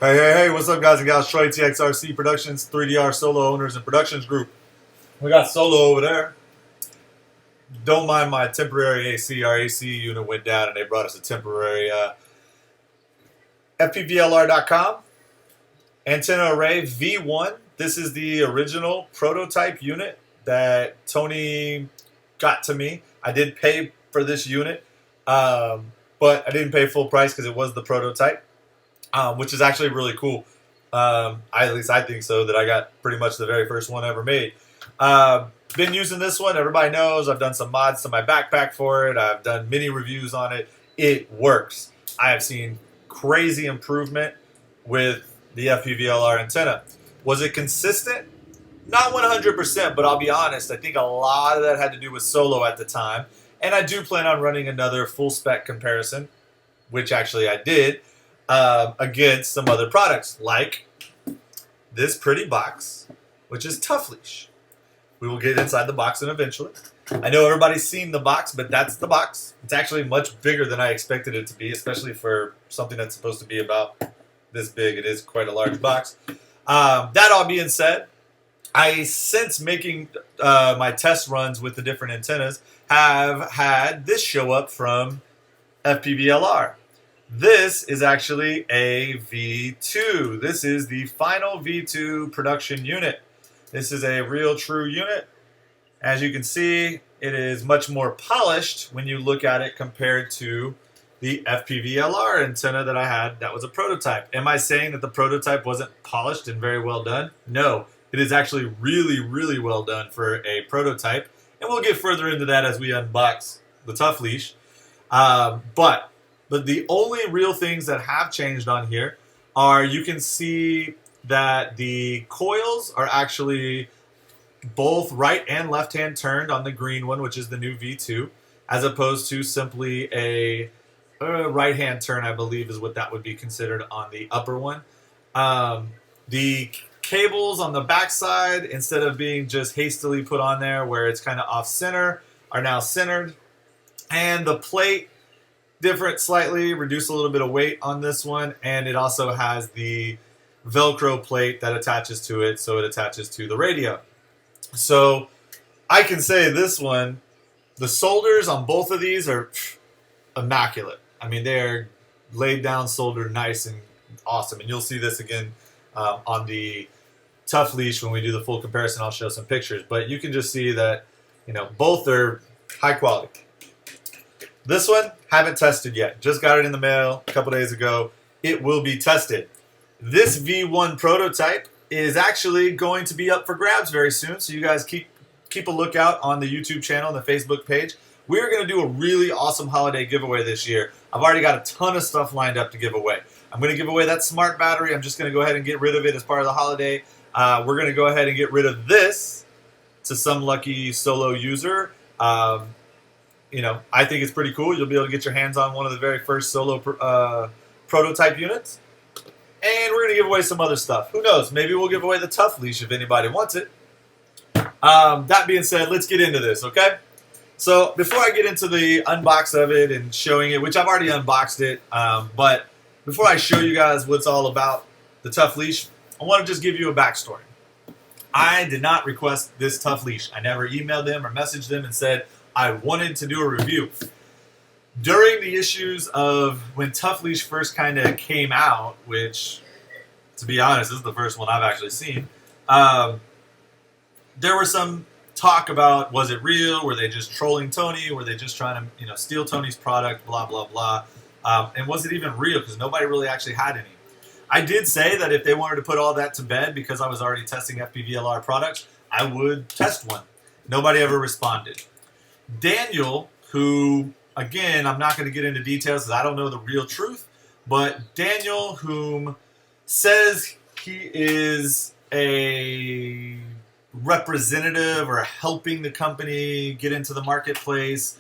Hey, what's up, guys and gals? Troy, TXRC Productions, 3DR Solo Owners and Productions Group. We got Solo over there. Don't mind my temporary AC. Our AC unit went down and they brought us a temporary FPVLR.com antenna array V1. This is the original prototype unit that Tony got to me. I did pay for this unit, but I didn't pay full price because it was the prototype. Which is actually really cool. At least I think so, that I got pretty much the very first one ever made. Been using this one. Everybody knows I've done some mods to my backpack for it. I've done mini reviews on it. It works. I have seen crazy improvement with the FPVLR antenna. Was it consistent? Not 100%, but I'll be honest. I think a lot of that had to do with Solo at the time. And I do plan on running another full spec comparison, which actually I did. Against some other products, like this pretty box, which is Tough Leash. We will get inside the box and eventually. I know everybody's seen the box, but that's the box. It's actually much bigger than I expected it to be, especially for something that's supposed to be about this big. It is quite a large box. That all being said, I, since making my test runs with the different antennas, have had this show up from FPBLR. This is actually a V2. This is the final V2 production unit. This is a real true unit. As you can see, it is much more polished when you look at it compared to the FPVLR antenna that I had that was a prototype. Am I saying that the prototype wasn't polished and very well done? No, it is actually really, really well done for a prototype. And we'll get further into that as we unbox the Tough Leash. But the only real things that have changed on here are, you can see that the coils are actually both right and left hand turned on the green one, which is the new V2, as opposed to simply a right hand turn, I believe is what that would be considered on the upper one. The cables on the back side, instead of being just hastily put on there where it's kind of off center, are now centered. And the plate, different slightly, reduce a little bit of weight on this one, and it also has the Velcro plate that attaches to it, so it attaches to the radio. So I can say this one, the solders on both of these are immaculate. I mean, they're laid down, soldered nice and awesome, and you'll see this again on the Tough Leash when we do the full comparison. I'll show some pictures, but you can just see that, you know, both are high quality. This one, haven't tested yet. Just got it in the mail a couple days ago. It will be tested. This V1 prototype is actually going to be up for grabs very soon, so you guys keep a lookout on the YouTube channel and the Facebook page. We're going to do a really awesome holiday giveaway this year. I've already got a ton of stuff lined up to give away. I'm going to give away that smart battery. I'm just going to go ahead and get rid of it as part of the holiday. We're going to go ahead and get rid of this to some lucky Solo user. You know, I think it's pretty cool. You'll be able to get your hands on one of the very first Solo prototype units. And we're going to give away some other stuff. Who knows? Maybe we'll give away the Tough Leash if anybody wants it. That being said, let's get into this, okay? So before I get into the unbox of it and showing it, which I've already unboxed it, but before I show you guys what's all about the Tough Leash, I want to just give you a backstory. I did not request this Tough Leash. I never emailed them or messaged them and said I wanted to do a review. During the issues of when Tough Leash first kind of came out, which, to be honest, this is the first one I've actually seen, there was some talk about, was it real? Were they just trolling Tony? Were they just trying to, you know, steal Tony's product? Blah, blah, blah. And was it even real? Because nobody really actually had any. I did say that if they wanted to put all that to bed, because I was already testing FPVLR products, I would test one. Nobody ever responded. Daniel, who, again, I'm not going to get into details because I don't know the real truth, but Daniel, whom says he is a representative or helping the company get into the marketplace,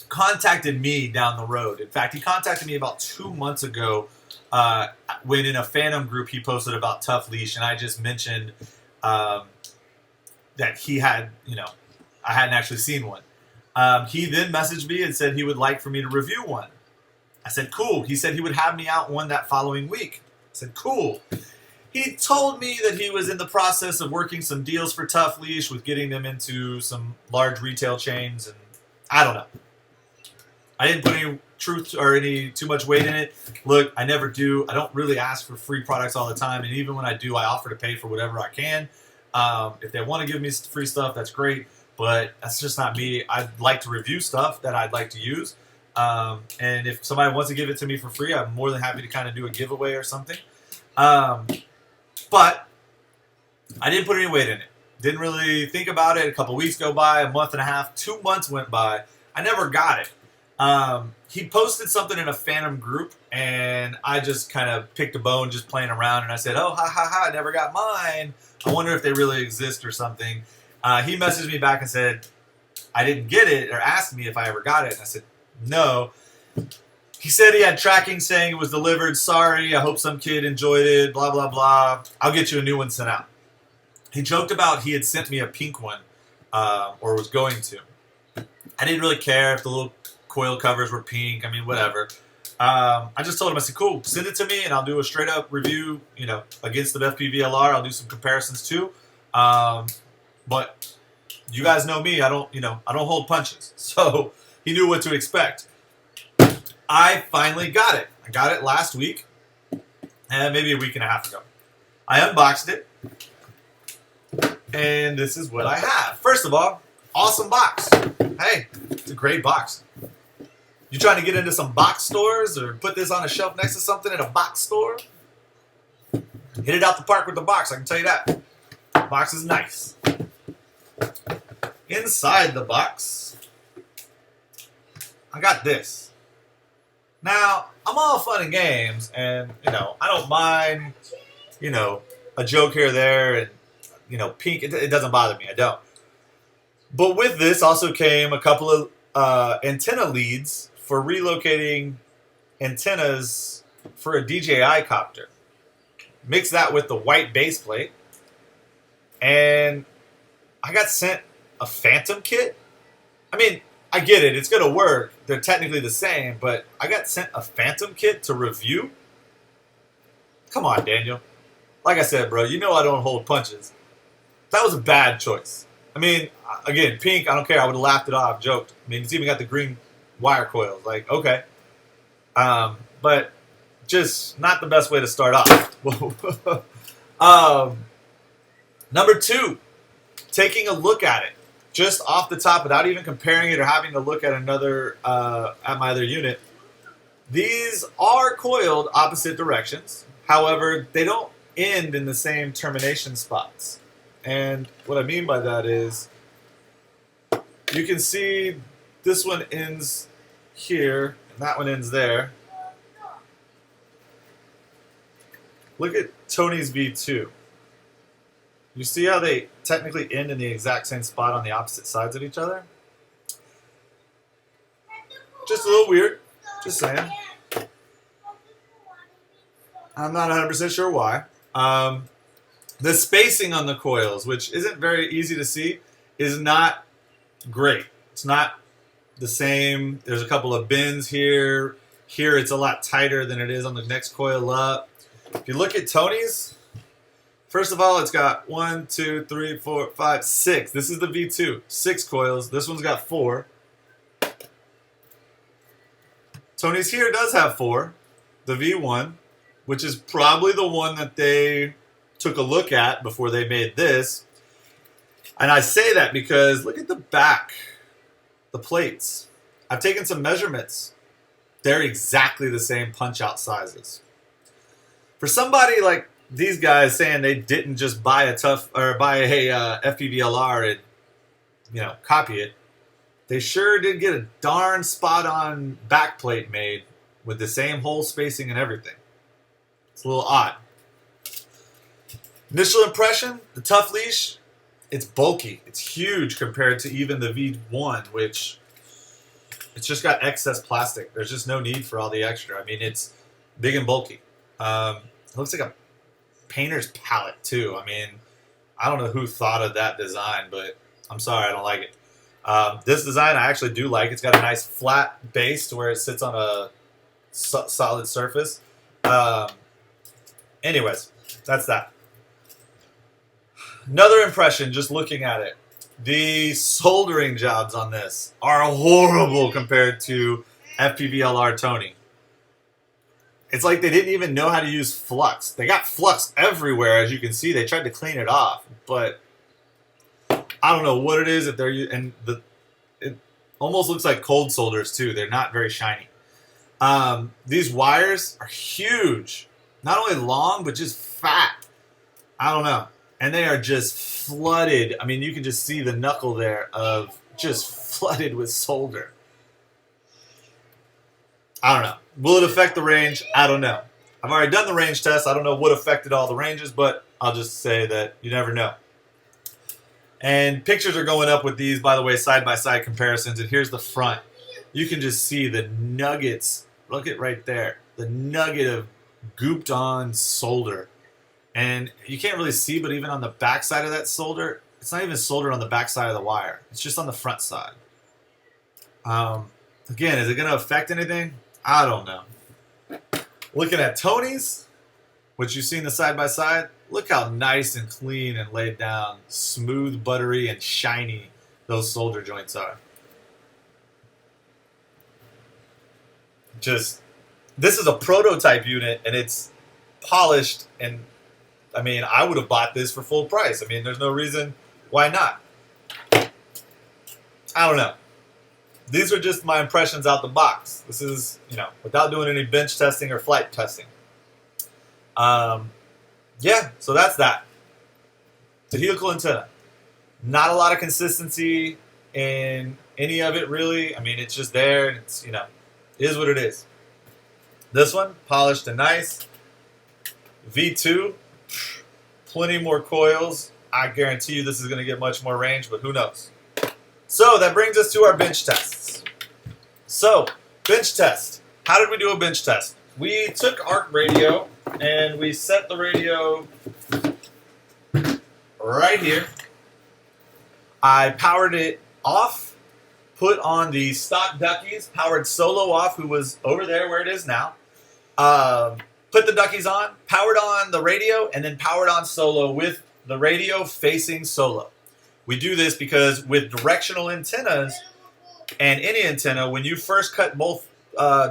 contacted me down the road. In fact, he contacted me about 2 months ago when in a Phantom group he posted about Tough Leash, and I just mentioned that he had, you know, I hadn't actually seen one. He then messaged me and said he would like for me to review one. I said, cool. He said he would have me out one that following week. I said, cool. He told me that he was in the process of working some deals for Tough Leash with getting them into some large retail chains, and I don't know. I didn't put any truth or any too much weight in it. Look, I never do. I don't really ask for free products all the time, and even when I do, I offer to pay for whatever I can. If they want to give me free stuff, that's great, but that's just not me. I'd like to review stuff that I'd like to use. And if somebody wants to give it to me for free, I'm more than happy to kind of do a giveaway or something. But I didn't put any weight in it. Didn't really think about it. A couple weeks go by, a month and a half, 2 months went by. I never got it. He posted something in a Phantom group, and I just kind of picked a bone just playing around, and I said, oh, ha, ha, ha, I never got mine. I wonder if they really exist or something. He messaged me back and said, I didn't get it, or asked me if I ever got it, and I said, no. He said he had tracking saying it was delivered. Sorry, I hope some kid enjoyed it, blah, blah, blah. I'll get you a new one sent out. He joked about he had sent me a pink one, or was going to. I didn't really care if the little coil covers were pink. I mean, whatever. I just told him, I said, cool, send it to me, and I'll do a straight-up review, against the FPVLR. I'll do some comparisons, too. But you guys know me. I don't hold punches. So he knew what to expect. I finally got it. I got it last week, and maybe a week and a half ago. I unboxed it, and this is what I have. First of all, awesome box. Hey, it's a great box. You trying to get into some box stores or put this on a shelf next to something in a box store? Hit it out the park with the box, I can tell you that. The box is nice. Inside the box, I got this. Now, I'm all fun and games, and, I don't mind, a joke here or there, and, pink, it doesn't bother me, I don't. But with this also came a couple of antenna leads for relocating antennas for a DJI copter. Mix that with the white base plate, and I got sent a Phantom kit. I mean, I get it. It's going to work. They're technically the same, but I got sent a Phantom kit to review. Come on, Daniel. Like I said, bro, I don't hold punches. That was a bad choice. I mean, again, pink, I don't care. I would have laughed it off, joked. I mean, it's even got the green wire coils. Like, okay. But just not the best way to start off. Number 2, taking a look at it. Just off the top, without even comparing it or having a look at at my other unit, these are coiled opposite directions. However, they don't end in the same termination spots. And what I mean by that is, you can see this one ends here, and that one ends there. Look at Tony's V2. You see how they technically end in the exact same spot on the opposite sides of each other? Just a little weird. Just saying. I'm not 100% sure why. The spacing on the coils, which isn't very easy to see, is not great. It's not the same. There's a couple of bends here. Here it's a lot tighter than it is on the next coil up. If you look at Tony's, first of all, it's got 1, 2, 3, 4, 5, 6. This is the V2. 6 coils. This one's got 4. Tony's here does have 4. The V1, which is probably the one that they took a look at before they made this. And I say that because look at the back, the plates. I've taken some measurements. They're exactly the same punch-out sizes. For somebody like these guys saying they didn't just buy a FPVLR and copy it, they sure did get a darn spot-on backplate made with the same hole spacing and everything. It's a little odd. Initial impression, the Tough Leash, it's bulky. It's huge compared to even the V1, which it's just got excess plastic. There's just no need for all the extra. I mean, it's big and bulky. It looks like a painter's palette, too. I mean, I don't know who thought of that design, but I'm sorry, I don't like it. This design I actually do like. It's got a nice flat base to where it sits on solid surface. Anyways, that's that. Another impression, just looking at it. The soldering jobs on this are horrible compared to FPVLR Tony. It's like they didn't even know how to use flux. They got flux everywhere, as you can see. They tried to clean it off, but I don't know what it is that they're using. And it almost looks like cold solders too. They're not very shiny. These wires are huge. Not only long, but just fat. I don't know. And they are just flooded. I mean, you can just see the knuckle there of just flooded with solder. I don't know. Will it affect the range? I don't know. I've already done the range test. I don't know what affected all the ranges, but I'll just say that you never know. And pictures are going up with these, by the way, side-by-side comparisons. And here's the front. You can just see the nuggets. Look at right there. The nugget of gooped on solder. And you can't really see, but even on the back side of that solder, it's not even soldered on the back side of the wire. It's just on the front side. Again, is it going to affect anything? I don't know. Looking at Tony's, which you've seen the side-by-side, look how nice and clean and laid down, smooth, buttery, and shiny those solder joints are. Just, this is a prototype unit, and it's polished, and I mean, I would have bought this for full price. I mean, there's no reason why not. I don't know. These are just my impressions out the box. This is, you know, without doing any bench testing or flight testing. Yeah, so that's that. The helical antenna. Not a lot of consistency in any of it, really. I mean, it's just there, and it's, you know, it is what it is. This one, polished and nice. V2, plenty more coils. I guarantee you this is going to get much more range, but who knows? So that brings us to our bench tests. So, bench test. How did we do a bench test? We took ARC radio and we set the radio right here. I powered it off, put on the stock duckies, powered Solo off, who was over there where it is now. Put the duckies on, powered on the radio, and then powered on Solo with the radio facing Solo. We do this because with directional antennas and any antenna, when you first cut both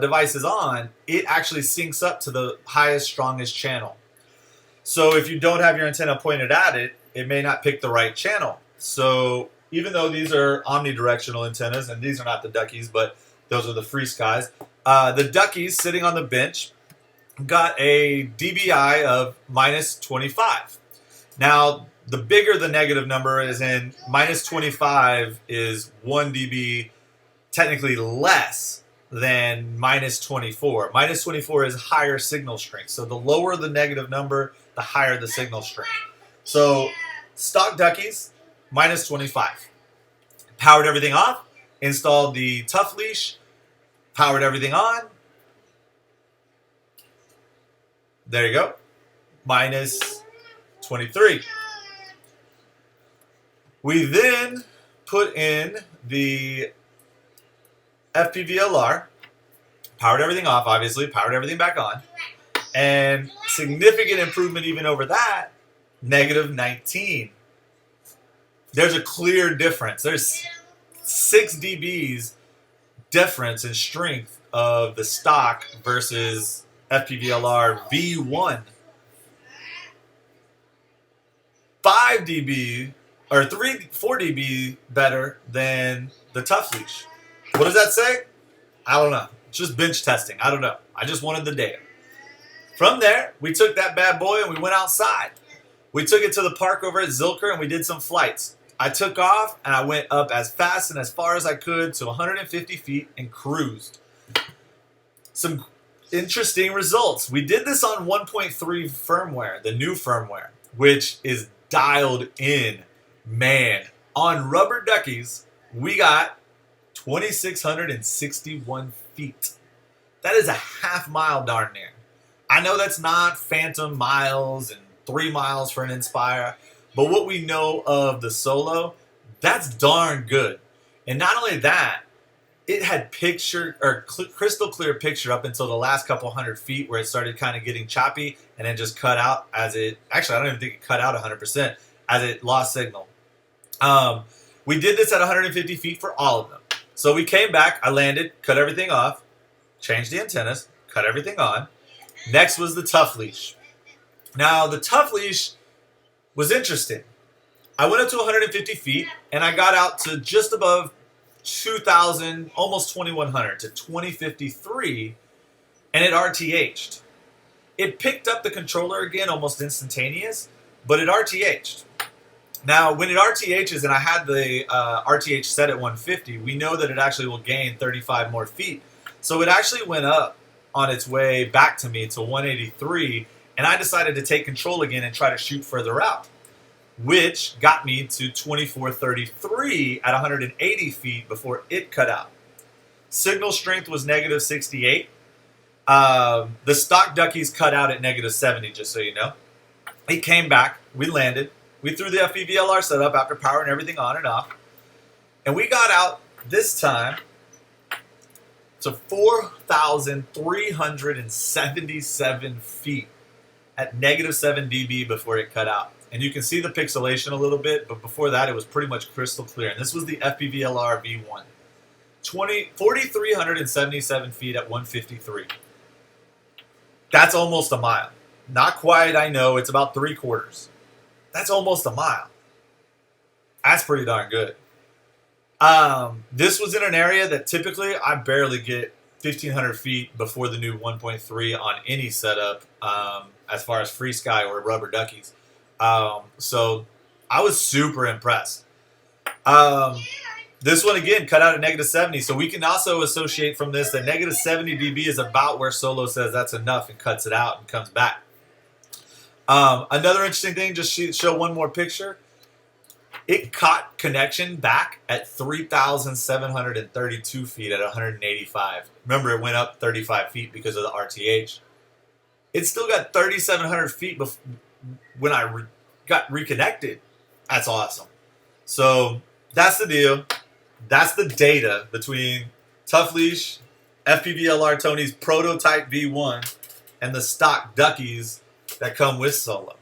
devices on, it actually syncs up to the highest, strongest channel. So if you don't have your antenna pointed at it, it may not pick the right channel. So even though these are omnidirectional antennas, and these are not the duckies, but those are the free skies, the duckies sitting on the bench got a dBi of minus 25. Now, the bigger the negative number is in, minus 25 is 1 dB technically less than minus 24. Minus 24 is higher signal strength. So the lower the negative number, the higher the signal strength. So stock duckies, minus 25. Powered everything off, installed the tough leash, powered everything on. There you go, minus 23. We then put in the FPVLR, powered everything off, obviously, powered everything back on, and significant improvement even over that, negative 19. There's a clear difference. There's 6 dBs difference in strength of the stock versus FPVLR V1. 5 dB or 4 dB better than the tough leash. What does that say? I don't know. It's just bench testing. I don't know. I just wanted the data. From there, we took that bad boy and we went outside. We took it to the park over at Zilker and we did some flights. I took off and I went up as fast and as far as I could to 150 feet and cruised. Some interesting results. We did this on 1.3 firmware, the new firmware, which is dialed in. Man, on rubber duckies, we got 2,661 feet. That is a half mile darn near. I know that's not phantom miles and 3 miles for an Inspire, but what we know of the Solo, that's darn good. And not only that, it had crystal clear picture up until the last couple 100 feet where it started kind of getting choppy and then just cut out actually I don't even think it cut out 100% as it lost signal. We did this at 150 feet for all of them. So we came back, I landed, cut everything off, changed the antennas, cut everything on. Next was the Tough Leash. Now the Tough Leash was interesting. I went up to 150 feet and I got out to just above 2,000, almost 2,100 to 2053, and it RTH'd. It picked up the controller again almost instantaneous, but it RTH'd. Now, when it RTHs, and I had the RTH set at 150, we know that it actually will gain 35 more feet. So it actually went up on its way back to me to 183, and I decided to take control again and try to shoot further out, which got me to 2433 at 180 feet before it cut out. Signal strength was negative 68. The stock duckies cut out at negative 70, just so you know. It came back. We landed. We threw the FPVLR setup after powering everything on and off. And we got out this time to 4,377 feet at negative 7 dB before it cut out. And you can see the pixelation a little bit, but before that it was pretty much crystal clear. And this was the FPVLR V1. 4,377 feet at 153. That's almost a mile. Not quite, I know, it's about 3/4. That's almost a mile. That's pretty darn good. This was in an area that typically I barely get 1,500 feet before the new 1.3 on any setup as far as free sky or rubber duckies. So I was super impressed. This one again cut out at negative 70, so we can also associate from this that negative 70 dB is about where Solo says that's enough and cuts it out and comes back. Another interesting thing, just show one more picture. It caught connection back at 3,732 feet at 185. Remember, it went up 35 feet because of the RTH. It still got 3,700 feet when I got reconnected. That's awesome. So that's the deal. That's the data between Tough Leash, FPBLR Tony's prototype V1, and the stock duckies that come with Solo.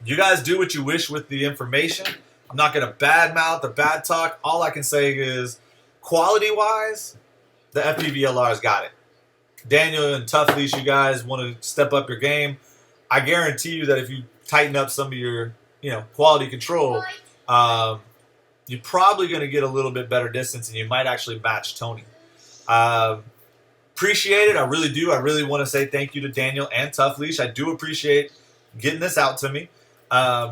You guys do what you wish with the information. I'm not going to badmouth or bad talk. All I can say is, quality-wise, the FPVLR's got it. Daniel and Tough Leash, you guys want to step up your game. I guarantee you that if you tighten up some of your, quality control, you're probably going to get a little bit better distance, and you might actually match Tony. Appreciate it. I really do. I really want to say thank you to Daniel and Tough Leash. I do appreciate getting this out to me.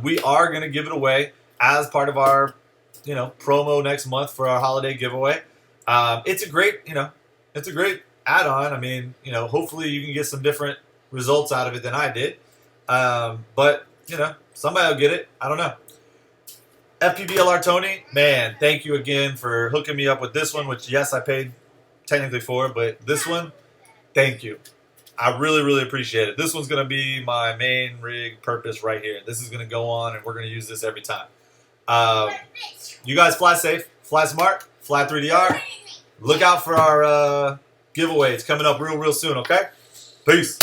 We are going to give it away as part of our, promo next month for our holiday giveaway. It's a great, it's a great add-on. I mean, hopefully you can get some different results out of it than I did. But, somebody will get it. I don't know. FPBLR Tony, man, thank you again for hooking me up with this one, which, yes, I paid technically for, but this one, thank you. I really, really appreciate it. This one's going to be my main rig purpose right here. This is going to go on, and we're going to use this every time. You guys fly safe, fly smart, fly 3DR. Look out for our giveaway. It's coming up real, real soon, okay? Peace.